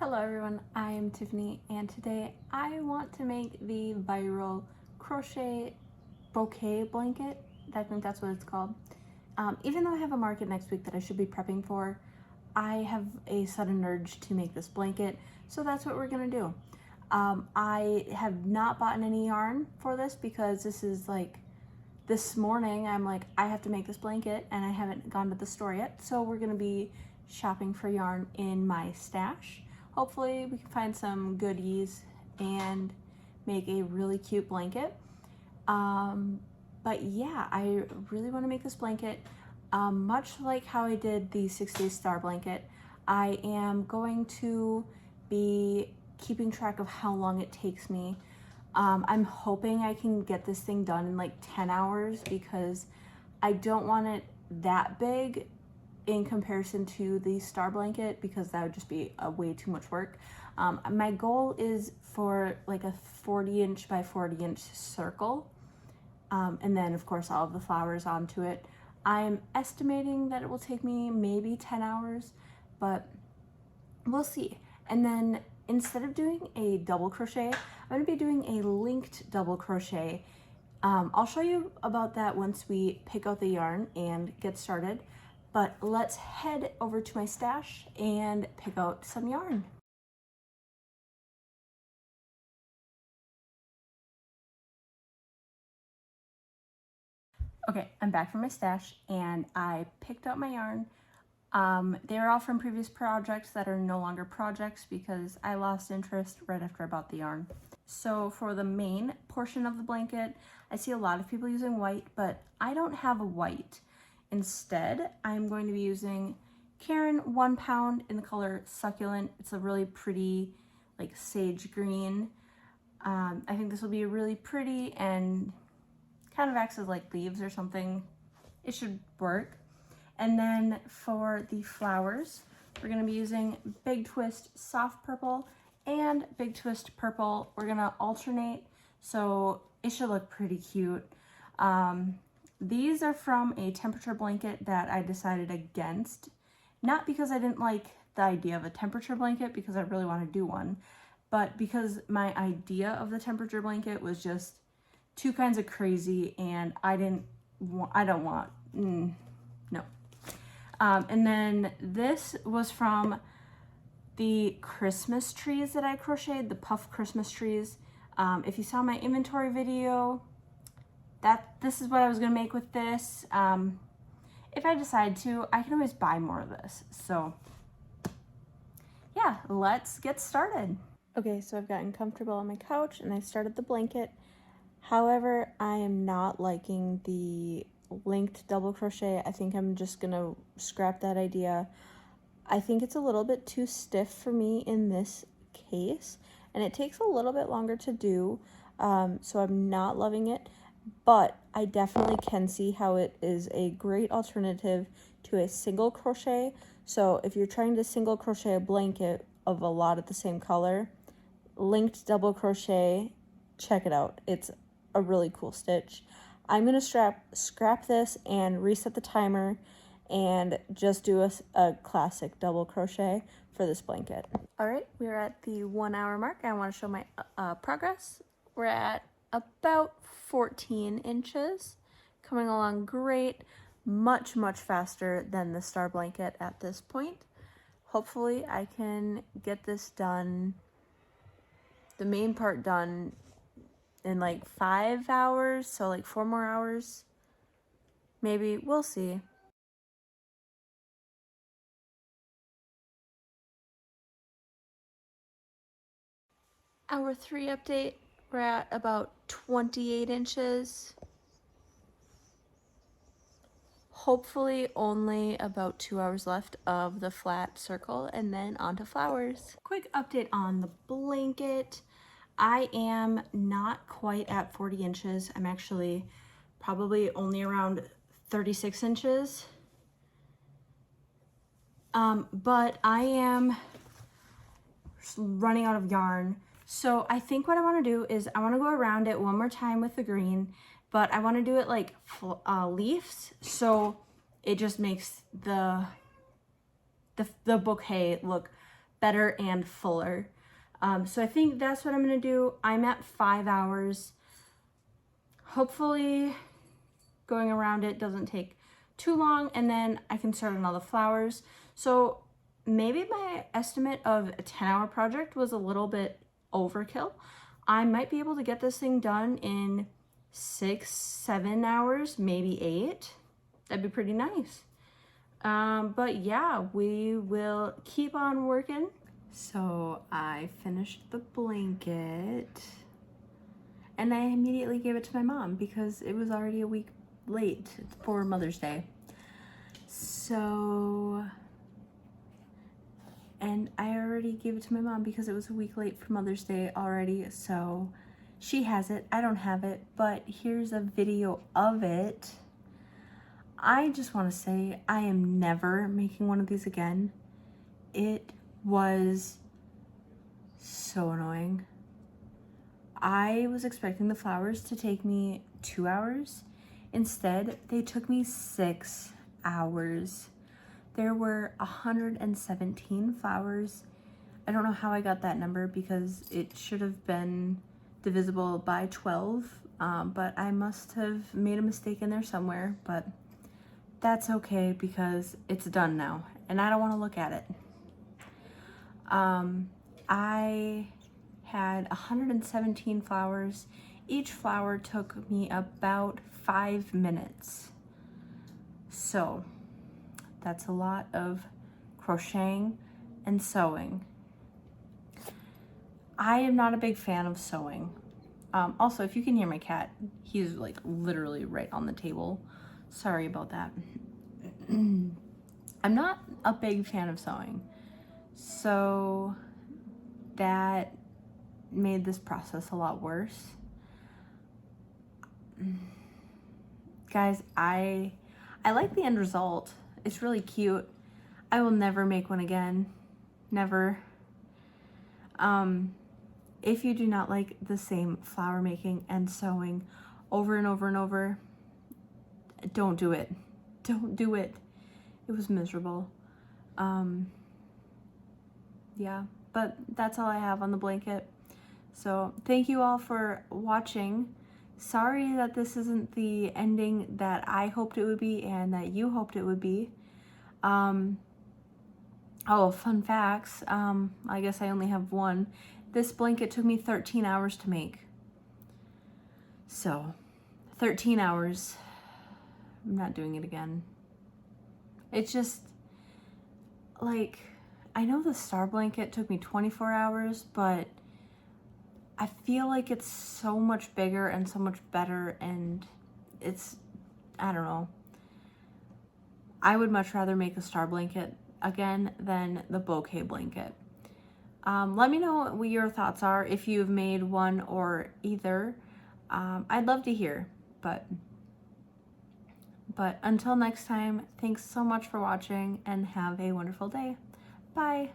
Hello everyone, I am Tiffany and today I want to make the viral crochet bouquet blanket. I think that's what it's called. Even though I have a market next week that I should be prepping for, I have a sudden urge to make this blanket, so that's what we're gonna do. I have not bought any yarn for this because this morning I'm like, I have to make this blanket and I haven't gone to the store yet, so we're gonna be shopping for yarn in my stash. Hopefully we can find some goodies and make a really cute blanket. But yeah, I really want to make this blanket. Much like how I did the 6-day star blanket, I am going to be keeping track of how long it takes me. I'm hoping I can get this thing done in like 10 hours because I don't want it that big in comparison to the star blanket because that would just be way too much work. My goal is for like a 40-inch by 40-inch circle, and then of course all of the flowers onto it. I'm estimating that it will take me maybe 10 hours, but we'll see. And then instead of doing a double crochet, I'm going to be doing a linked double crochet. I'll show you about that once we pick out the yarn and get started. But let's head over to my stash and pick out some yarn. Okay, I'm back from my stash and I picked out my yarn. They're all from previous projects that are no longer projects because I lost interest right after I bought the yarn. So for the main portion of the blanket, I see a lot of people using white, but I don't have a white. Instead, I'm going to be using Caron 1 pound in the color Succulent. It's a really pretty, like sage green. I think this will be really pretty and kind of acts as like leaves or something. It should work. And then for the flowers, we're gonna be using Big Twist Soft Purple and Big Twist Purple. We're gonna alternate, so it should look pretty cute. These are from a temperature blanket that I decided against. Not because I didn't like the idea of a temperature blanket, because I really want to do one, but because my idea of the temperature blanket was just too kinds of crazy and I don't want, no. And then this was from the Christmas trees that I crocheted, the puff Christmas trees. If you saw my inventory video, this is what I was gonna make with this. If I decide to, I can always buy more of this. So yeah, let's get started. Okay, so I've gotten comfortable on my couch and I started the blanket. However, I am not liking the linked double crochet. I think I'm just gonna scrap that idea. I think it's a little bit too stiff for me in this case, and it takes a little bit longer to do, so I'm not loving it. But I definitely can see how it is a great alternative to a single crochet. So if you're trying to single crochet a blanket of a lot of the same color, linked double crochet, check it out. It's a really cool stitch. I'm gonna scrap this and reset the timer and just do a classic double crochet for this blanket. All right, we're at the 1 hour mark. I want to show my progress. We're at about 14 inches, coming along great, much faster than the star blanket at this point. Hopefully I can get this done, the main part done, in like 5 hours, so like 4 more hours, maybe, we'll see. Hour 3 update, we're at about 28 inches. Hopefully only about 2 hours left of the flat circle and then onto flowers. Quick update on the blanket. I am not quite at 40 inches. I'm actually probably only around 36 inches. But I am running out of yarn. So I think what I want to do is I want to go around it one more time with the green, but I want to do it like leaves, so it just makes the bouquet look better and fuller. So I think that's what I'm gonna do. I'm at 5 hours. Hopefully going around it doesn't take too long, and then I can start on all the flowers. So maybe my estimate of a 10-hour project was a little bit overkill. I might be able to get this thing done in 6, 7 hours, maybe 8. That'd be pretty nice. But yeah, we will keep on working. So I finished the blanket and I immediately gave it to my mom because it was already a week late for Mother's Day. So, and I already gave it to my mom because it was a week late for Mother's Day already. So she has it, I don't have it, but here's a video of it. I just want to say I am never making one of these again. It was so annoying. I was expecting the flowers to take me 2 hours. Instead, they took me 6 hours. There were 117 flowers. I don't know how I got that number because it should have been divisible by 12, but I must have made a mistake in there somewhere, but that's okay because it's done now and I don't want to look at it. I had 117 flowers. Each flower took me about 5 minutes. So that's a lot of crocheting and sewing. I am not a big fan of sewing. Also, if you can hear my cat, he's like literally right on the table. Sorry about that. I'm not a big fan of sewing. So that made this process a lot worse. Guys, I like the end result. It's really cute. I will never make one again. Never. If you do not like the same flower making and sewing over and over and over, don't do it. Don't do it. It was miserable. Yeah, but that's all I have on the blanket. So thank you all for watching. Sorry that this isn't the ending that I hoped it would be and that you hoped it would be. Oh, fun facts. I guess I only have one. This blanket took me 13 hours to make. So, 13 hours. I'm not doing it again. It's just, like, I know the star blanket took me 24 hours, but I feel like it's so much bigger and so much better, and it's, I don't know. I would much rather make a star blanket again than the bouquet blanket. Let me know what your thoughts are if you've made one or either. I'd love to hear, but until next time, thanks so much for watching and have a wonderful day. Bye.